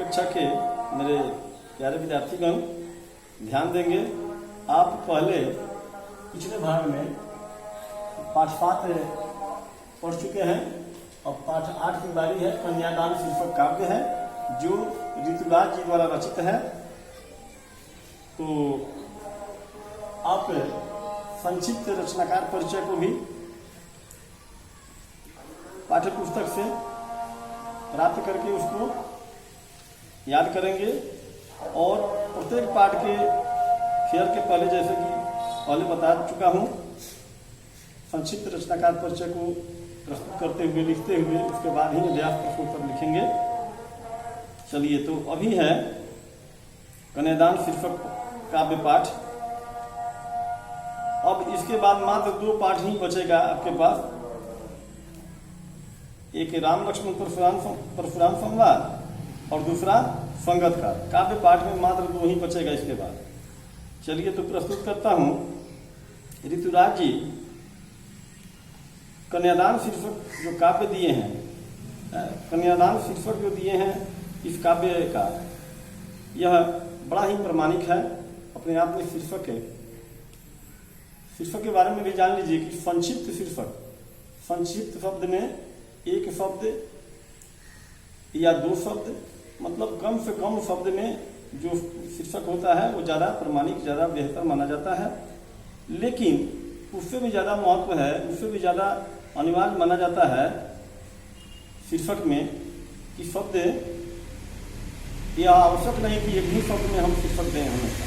कक्षा के मेरे प्यारे विद्यार्थीगण ध्यान देंगे। आप पहले पिछले भाग में पाठ 7 पढ़ चुके हैं और पाठ 8 की बारी है। कन्यादान शीर्षक काव्य है जो ऋतुराज जी द्वारा रचित है। तो आप संक्षिप्त रचनाकार परिचय को भी पाठ्य पुस्तक से प्राप्त करके उसको याद करेंगे और प्रत्येक पाठ के फेयर के पहले, जैसे कि पहले बता चुका हूँ, संक्षिप्त रचनाकार परिचय को प्रस्तुत करते हुए लिखते हुए उसके बाद ही अभ्यास प्रश्नोत्तर लिखेंगे। चलिए, तो अभी है कन्यादान शीर्षक काव्य पाठ। अब इसके बाद मात्र 2 पाठ ही बचेगा आपके पास। एक राम लक्ष्मण परशुराम संवाद और दूसरा संगत का काव्य पाठ में मात्र 2 ही बचेगा इसके बाद। चलिए, तो प्रस्तुत करता हूं ऋतुराज जी कन्यादान शीर्षक जो काव्य दिए हैं, कन्यादान शीर्षक जो दिए हैं इस काव्य का, यह बड़ा ही प्रमाणिक है अपने आप में। शीर्षक के बारे में भी जान लीजिए कि संक्षिप्त शीर्षक, संक्षिप्त शब्द में एक शब्द या 2 शब्द, मतलब कम से कम शब्द में जो शीर्षक होता है वो ज़्यादा प्रमाणिक, ज़्यादा बेहतर माना जाता है। लेकिन उससे भी ज़्यादा महत्व है, उससे भी ज़्यादा अनिवार्य माना जाता है शीर्षक में कि शब्द, यह आवश्यक नहीं कि एक ही शब्द में हम शीर्षक दें हमेशा।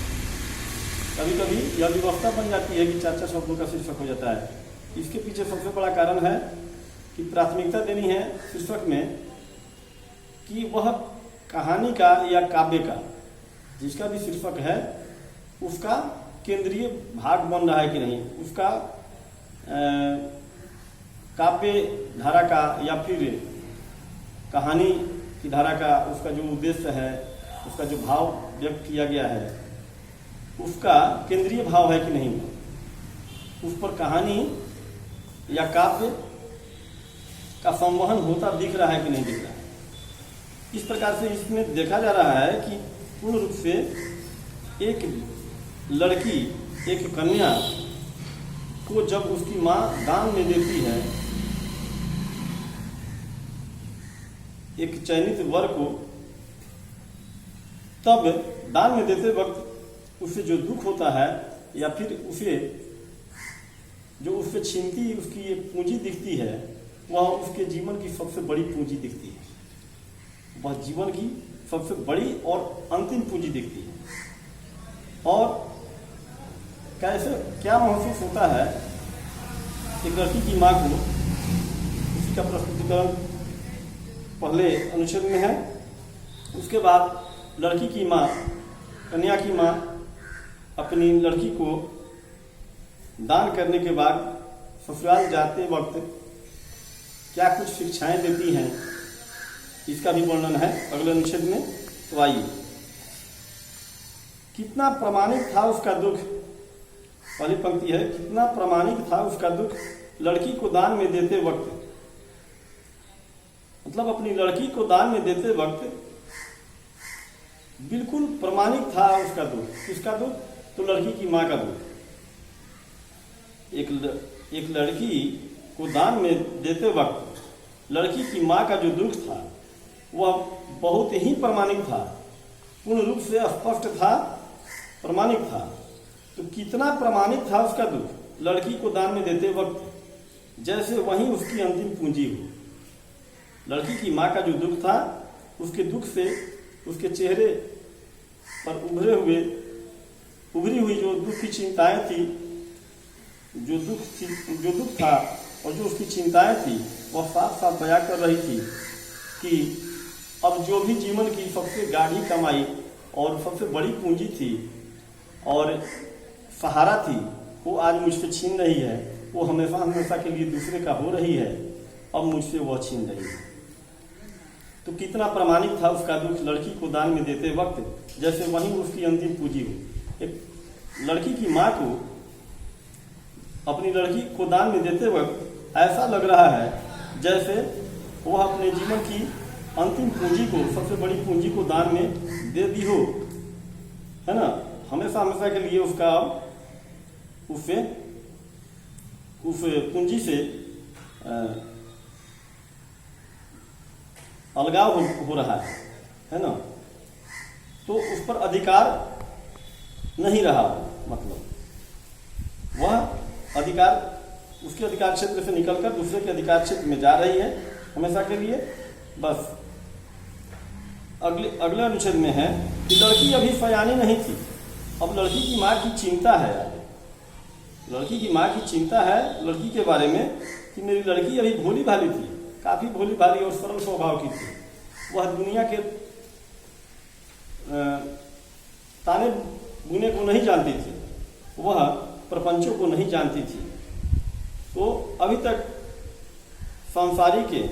कभी कभी यह व्यवस्था बन जाती है कि 4 शब्दों का शीर्षक हो जाता है। इसके पीछे सबसे बड़ा कारण है कि प्राथमिकता देनी है शीर्षक में कि वह कहानी का या काव्य का, जिसका भी शीर्षक है, उसका केंद्रीय भाग बन रहा है कि नहीं, उसका काव्य धारा का या फिर कहानी की धारा का, उसका जो उद्देश्य है, उसका जो भाव व्यक्त किया गया है, उसका केंद्रीय भाव है कि नहीं, उस पर कहानी या काव्य का संवहन होता दिख रहा है कि नहीं दिख रहा है। इस प्रकार से इसमें देखा जा रहा है कि पूर्ण रूप से एक लड़की, एक कन्या को जब उसकी माँ दान में देती है एक चयनित वर को, तब दान में देते वक्त उसे जो दुख होता है या फिर उसे जो उससे छीनती उसकी एक पूंजी दिखती है, वह उसके जीवन की सबसे बड़ी पूंजी दिखती है। वह जीवन की सबसे बड़ी और अंतिम पूंजी दिखती है। और कैसे क्या महसूस होता है एक लड़की की माँ को, इसी का प्रस्तुतिकरण पहले अनुच्छेद में है। उसके बाद लड़की की माँ, कन्या की माँ अपनी लड़की को दान करने के बाद ससुराल जाते वक्त क्या कुछ शिक्षाएं देती हैं, इसका भी वर्णन है अगले अनुच्छेद में। तो आइए, कितना प्रमाणिक था उसका दुख, पहली पंक्ति है, कितना प्रमाणिक था उसका दुख लड़की को दान में देते वक्त। मतलब अपनी लड़की को दान में देते वक्त बिल्कुल प्रमाणिक था उसका दुख। किसका दुख? तो लड़की की माँ का दुख। एक लड़की को दान में देते वक्त लड़की की माँ का जो दुख था वह बहुत ही प्रमाणिक था, पूर्ण रूप से स्पष्ट था, प्रमाणिक था। तो कितना प्रमाणिक था उसका दुख लड़की को दान में देते वक्त, जैसे वही उसकी अंतिम पूंजी हो। लड़की की माँ का जो दुख था, उसके दुख से उसके चेहरे पर उभरी हुई जो दुख की चिंताएं थी, जो दुख था और जो उसकी चिंताएं थी, वह साफ साफ बयां कर रही थी कि अब जो भी जीवन की सबसे गाढ़ी कमाई और सबसे बड़ी पूंजी थी और सहारा थी, वो आज मुझसे छीन रही है। वो हमेशा हमेशा के लिए दूसरे का हो रही है, अब मुझसे वह छीन रही है। तो कितना प्रमाणिक था उसका दुख लड़की को दान में देते वक्त, जैसे वही उसकी अंतिम पूंजी हो। एक लड़की की माँ को अपनी लड़की को दान में देते वक्त ऐसा लग रहा है जैसे वह अपने जीवन की अंतिम पूंजी को, सबसे बड़ी पूंजी को दान में दे दी हो, है ना, हमेशा हमेशा के लिए उसका उससे उस पूंजी से अलगाव हो रहा है ना, तो उस पर अधिकार नहीं रहा, मतलब वह अधिकार उसके अधिकार क्षेत्र से निकलकर दूसरे के अधिकार क्षेत्र में जा रही है हमेशा के लिए। बस अगले अनुच्छेद में है कि लड़की अभी सयानी नहीं थी। अब लड़की की माँ की चिंता है, लड़की की माँ की चिंता है लड़की के बारे में कि मेरी लड़की अभी भोली भाली थी, काफी भोली भाली और सरल स्वभाव की थी। वह दुनिया के ताने बुने को नहीं जानती थी, वह प्रपंचों को नहीं जानती थी। तो अभी तक सांसारिक के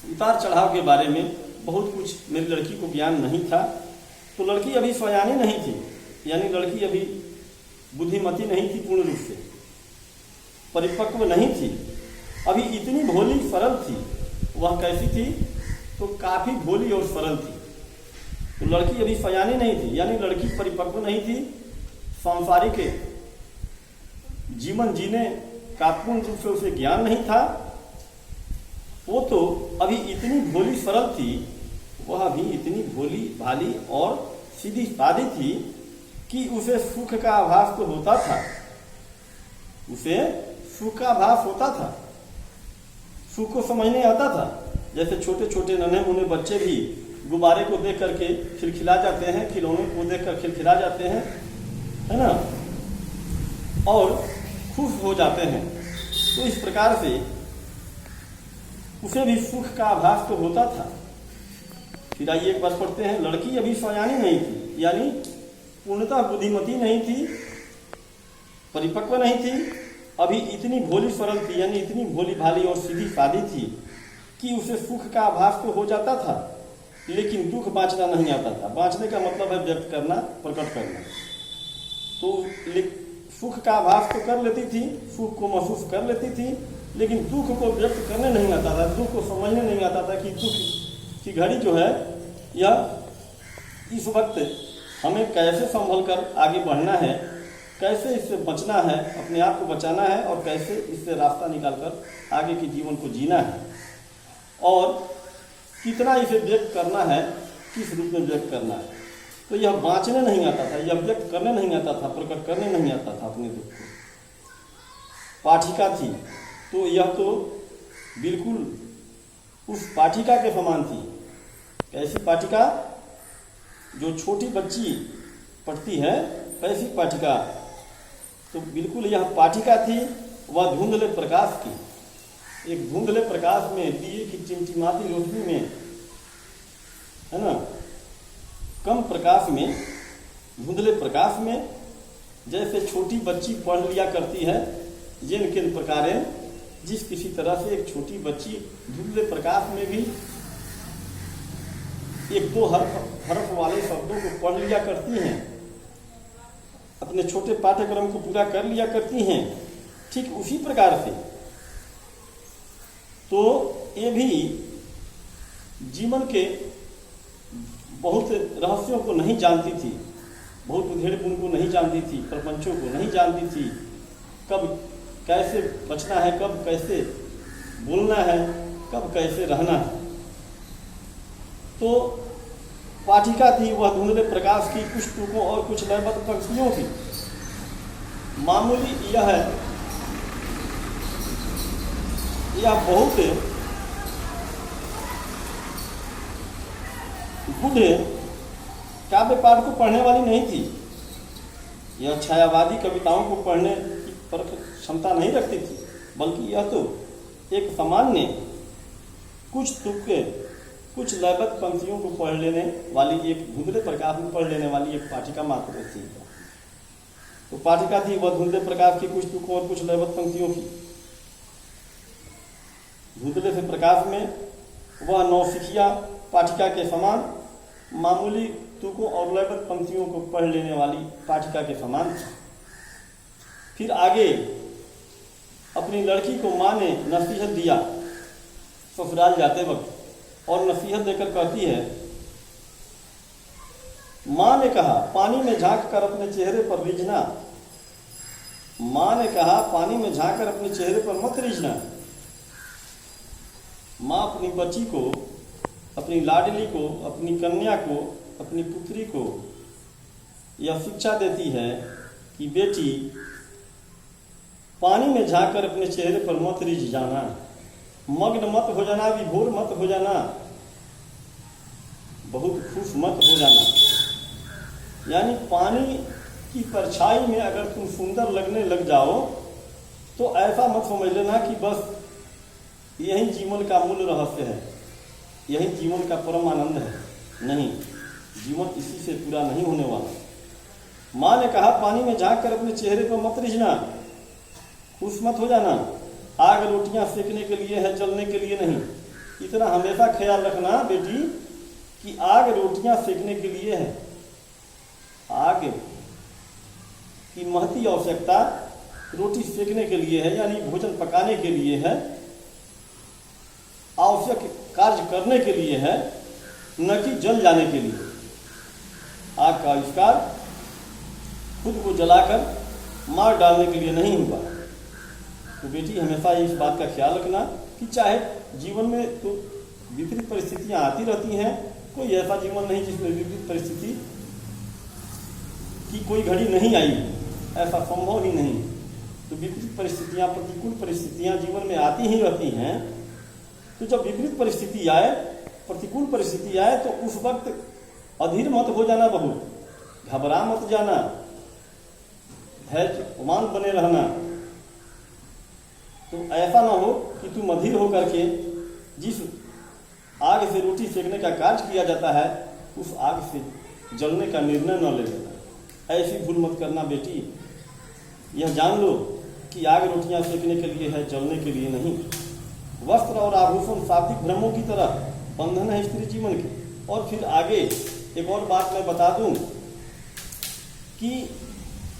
उतार चढ़ाव के बारे में बहुत कुछ मेरी लड़की को ज्ञान नहीं था। तो लड़की अभी सयानी नहीं थी, यानी लड़की अभी बुद्धिमती नहीं थी, पूर्ण रूप से परिपक्व नहीं थी, अभी इतनी भोली सरल थी। वह कैसी थी? तो काफी भोली और सरल थी। तो लड़की अभी सयानी नहीं थी, यानी लड़की परिपक्व नहीं थी, सांसारिक जीवन जीने का पूर्ण रूप से उसे ज्ञान नहीं था। वो तो अभी इतनी भोली सरल थी, वह अभी इतनी भोली भाली और सीधी सादी थी कि उसे सुख का आभास तो होता था, उसे सुख का आभास होता था, सुख को समझने आता था। जैसे छोटे छोटे नन्हे मुन्ने बच्चे भी गुब्बारे को देख करके खिलखिला जाते हैं, खिलौने को देख कर खिलखिला जाते हैं, है ना, और खुश हो जाते हैं। तो इस प्रकार से उसे भी सुख का आभास तो होता था। फिर आइए एक बार पढ़ते हैं। लड़की अभी सयानी नहीं थी, यानी पूर्णतः बुद्धिमती नहीं थी, परिपक्व नहीं थी, अभी इतनी भोली सरल थी, यानी इतनी भोली भाली और सीधी सादी थी कि उसे सुख का आभास तो हो जाता था, लेकिन दुख बांचना नहीं आता था। बांचने का मतलब है व्यक्त करना, प्रकट करना। तो सुख का आभास तो कर लेती थी, सुख को महसूस कर लेती थी, लेकिन दुख को व्यक्त करने नहीं आता था, दुख को समझने नहीं आता था कि दुख की घड़ी जो है यह इस वक्त हमें कैसे संभल कर आगे बढ़ना है, कैसे इससे बचना है, अपने आप को बचाना है, और कैसे इससे रास्ता निकालकर आगे के जीवन को जीना है, और कितना इसे व्यक्त करना है, किस रूप में व्यक्त करना है। तो यह बांचने नहीं आता था, यह व्यक्त करने नहीं आता था, प्रकट करने नहीं आता था अपने दुख को। पाठिका थी, तो यह तो बिल्कुल उस पाठिका के समान थी। कैसी पाठिका? जो छोटी बच्ची पढ़ती है वैसी पाठिका। तो बिल्कुल यह पाठिका थी, वह धुंधले प्रकाश की, एक धुंधले प्रकाश में, दिए की टिमटिमाती रोशनी में, है ना, कम प्रकाश में, धुंधले प्रकाश में, जैसे छोटी बच्ची पढ़ लिया करती है, जिन किन प्रकारें, जिस किसी तरह से एक छोटी बच्ची धुंधले प्रकाश में भी एक दो हरफ वाले शब्दों को पढ़ लिया करती हैं, अपने छोटे पाठ्यक्रम को पूरा कर लिया करती हैं, ठीक उसी प्रकार से तो ये भी जीवन के बहुत रहस्यों को नहीं जानती थी, बहुत उधेड़पुन को नहीं जानती थी, प्रपंचों को नहीं जानती थी, कब कैसे बचना है, कब कैसे बोलना है, कब कैसे रहना है। तो पाठिका थी वह धुंधले प्रकाश की, कुछ टुकों और कुछ लयबद्ध पंक्तियों की। मामूली यह बहुत बूढ़े काव्य पाठ को पढ़ने वाली नहीं थी। यह छायावादी कविताओं को पढ़ने की परख क्षमता नहीं रखती थी, बल्कि यह तो एक सामान्य कुछ तुक्के, कुछ लयबद्ध पंक्तियों को पढ़ लेने वाली, एक धुंधले प्रकाश में पढ़ लेने वाली एक पाठिका मात्र थी। तो पाठिका थी वह धुंधले प्रकाश की, कुछ तुक्कों और कुछ लयबद्ध पंक्तियों की। धुंधले से प्रकाश में वह नौसिखिया पाठिका के समान, मामूली तुकों और लयबद्ध पंक्तियों को पढ़ लेने वाली पाठिका के समान थी। फिर आगे अपनी लड़की को माँ ने नसीहत दिया ससुराल जाते वक्त और नसीहत देकर कहती है, माँ ने कहा पानी में झांक कर अपने चेहरे पर रीझना, माँ ने कहा पानी में झांक कर अपने चेहरे पर मत रीझना। माँ अपनी बच्ची को, अपनी लाडली को, अपनी कन्या को, अपनी पुत्री को यह शिक्षा देती है कि बेटी पानी में झांक कर अपने चेहरे पर मत रीझ जाना, मग्न मत हो जाना, विभोर मत हो जाना, बहुत खुश मत हो जाना। यानी पानी की परछाई में अगर तुम सुंदर लगने लग जाओ तो ऐसा मत समझ लेना कि बस यही जीवन का मूल रहस्य है, यही जीवन का परम आनंद है। नहीं, जीवन इसी से पूरा नहीं होने वाला। माँ ने कहा पानी में झांक कर अपने चेहरे पर मत रीझना, खुश मत हो जाना। आग रोटियां सेकने के लिए है, जलने के लिए नहीं। इतना हमेशा ख्याल रखना बेटी कि आग रोटियां सेकने के लिए है। आग की महती आवश्यकता रोटी सेकने के लिए है, यानी भोजन पकाने के लिए है, आवश्यक कार्य करने के लिए है, न कि जल जाने के लिए। आग का आविष्कार खुद को जलाकर मार डालने के लिए नहीं हुआ। तो बेटी हमेशा इस बात का ख्याल रखना कि चाहे जीवन में तो विपरीत परिस्थितियां आती रहती हैं, कोई ऐसा जीवन नहीं जिसमें विपरीत परिस्थिति की कोई घड़ी नहीं आई, ऐसा संभव ही नहीं। तो विपरीत परिस्थितियां, प्रतिकूल परिस्थितियां जीवन में आती ही रहती हैं। तो जब विपरीत परिस्थिति आए, प्रतिकूल परिस्थिति आए, तो उस वक्त अधीर मत हो जाना, बहुत घबरा मत जाना, धैर्यवान बने रहना। तो ऐसा ना हो कि तुम अधीर होकर के जिस आग से रोटी सेकने का कार्य किया जाता है उस आग से जलने का निर्णय न ले लेना। ऐसी भूल मत करना बेटी। यह जान लो कि आग रोटियां सेकने के लिए है, जलने के लिए नहीं। वस्त्र और आभूषण शाब्दिक भ्रमों की तरह बंधन है स्त्री जीवन के। और फिर आगे एक और बात मैं बता दूं कि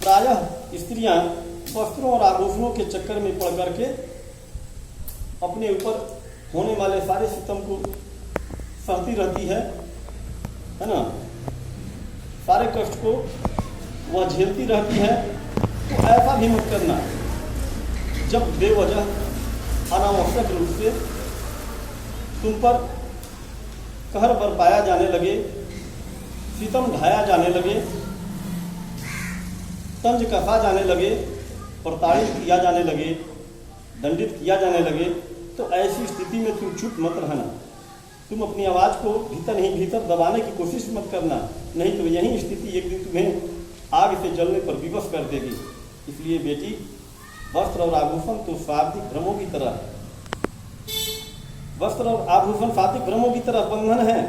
प्रायः स्त्रियां वस्त्रों और आभूषणों के चक्कर में पड़ करके अपने ऊपर होने वाले सारे सितम को सहती रहती है ना, सारे कष्ट को वह झेलती रहती है। तो ऐसा भी मत करना। जब बेवजह अनावश्यक रूप से तुम पर कहर बरपाया जाने लगे, सितम ढाया जाने लगे, तंज कसा जाने लगे, प्रताड़ित किया जाने लगे, दंडित किया जाने लगे, तो ऐसी स्थिति में तुम चुप मत रहना। तुम अपनी आवाज़ को भीतर ही भीतर दबाने की कोशिश मत करना, नहीं तो यही स्थिति एक दिन तुम्हें आग से जलने पर विवश कर देगी। इसलिए बेटी, वस्त्र और आभूषण तो शाब्दिक भ्रमों की तरह, वस्त्र और आभूषण शाब्दिक भ्रमों की तरह बंधन है।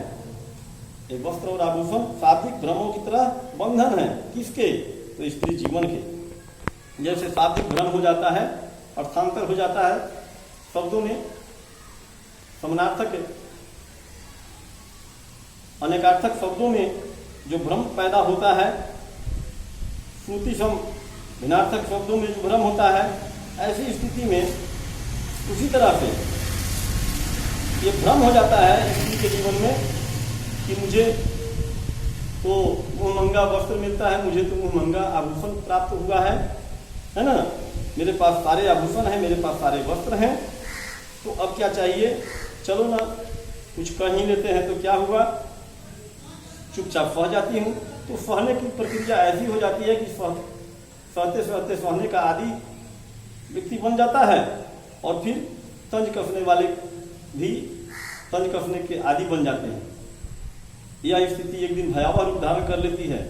ये वस्त्र और आभूषण शाब्दिक भ्रमों की तरह बंधन है। किसके? तो स्त्री जीवन के। जैसे शाब्दिक भ्रम हो जाता है, अर्थांतर हो जाता है शब्दों में, समानार्थक अनेकार्थक शब्दों में जो भ्रम पैदा होता है, श्रुति सम भिन्नार्थक शब्दों में जो भ्रम होता है, ऐसी स्थिति में उसी तरह से ये भ्रम हो जाता है स्त्री के जीवन में कि मुझे तो मुँहमंगा वस्त्र मिलता है, मुझे तो मुँहमंगा आभूषण प्राप्त हुआ है ना, मेरे पास सारे आभूषण हैं, मेरे पास सारे वस्त्र हैं, तो अब क्या चाहिए, चलो ना कुछ कह ही लेते हैं। तो क्या हुआ, चुपचाप सह जाती हूँ। तो सहने की प्रक्रिया ऐसी हो जाती है कि सहते सहते सहने का आदि व्यक्ति बन जाता है, और फिर तंज कसने वाले भी तंज कसने के आदि बन जाते हैं। यह स्थिति एक दिन भयावह रूप धारण कर लेती है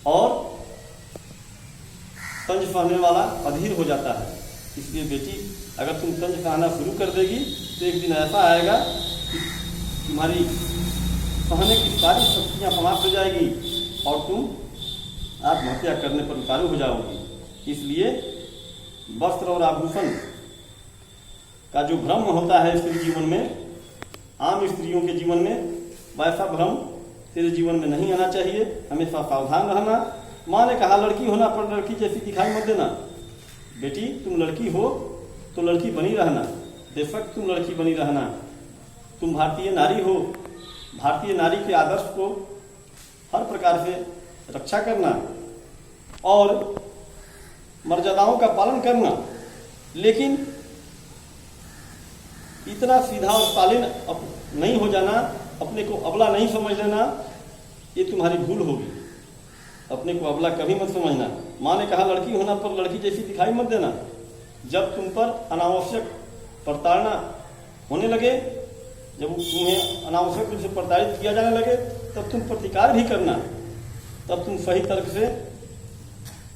और तंज सहने वाला अधीर हो जाता है। इसलिए बेटी, अगर तुम तंज सहना शुरू कर देगी तो एक दिन ऐसा आएगा कि तुम्हारी सहने की सारी शक्तियाँ समाप्त हो जाएगी और तुम आत्महत्या करने पर उतारू हो जाओगी। इसलिए वस्त्र और आभूषण का जो भ्रम होता है स्त्री जीवन में, आम स्त्रियों के जीवन में, वैसा भ्रम तेरे जीवन में नहीं आना चाहिए। हमेशा सावधान रहना। माँ ने कहा लड़की होना पर लड़की जैसी दिखाई मत देना। बेटी, तुम लड़की हो तो लड़की बनी रहना, बेशक तुम लड़की बनी रहना। तुम भारतीय नारी हो, भारतीय नारी के आदर्श को हर प्रकार से रक्षा करना और मर्यादाओं का पालन करना, लेकिन इतना सीधा और शालीन नहीं हो जाना, अपने को अबला नहीं समझ लेना, ये तुम्हारी भूल होगी। अपने को अबला कभी मत समझना। माँ ने कहा लड़की होना पर लड़की जैसी दिखाई मत देना। जब तुम पर अनावश्यक प्रताड़ना होने लगे, जब तुम्हें अनावश्यक रूप से प्रताड़ित किया जाने लगे, तब तुम प्रतिकार भी करना। तब तुम सही तर्क से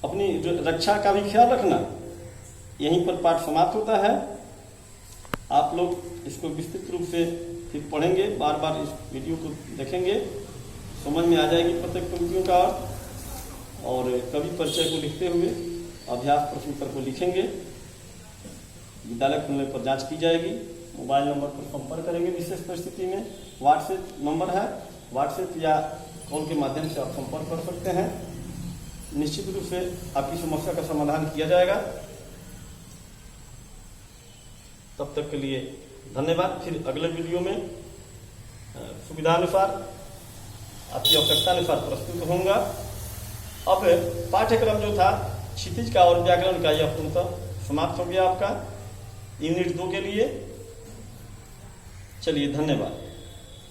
अपनी रक्षा का भी ख्याल रखना। यहीं पर पाठ समाप्त होता है। आप लोग इसको विस्तृत रूप से फिर पढ़ेंगे, बार बार इस वीडियो को देखेंगे, समझ में आ जाएगी प्रत्येक पंक्तियों का अर्थ। और कवि परिचय को लिखते हुए अभ्यास प्रश्न उत्तर को लिखेंगे। विद्यालय खुलने पर जांच की जाएगी। मोबाइल नंबर पर संपर्क करेंगे। विशेष परिस्थिति में व्हाट्सएप नंबर है, व्हाट्सएप या कॉल के माध्यम से आप संपर्क कर सकते हैं। निश्चित रूप से आपकी समस्या का समाधान किया जाएगा। तब तक के लिए धन्यवाद। फिर अगले वीडियो में सुविधानुसार, आपकी आवश्यकतानुसार प्रस्तुत होऊंगा। अब पाठ्यक्रम जो था क्षितिज का और व्याकरण का, यह पूर्णतः समाप्त हो गया आपका यूनिट 2 के लिए। चलिए, धन्यवाद।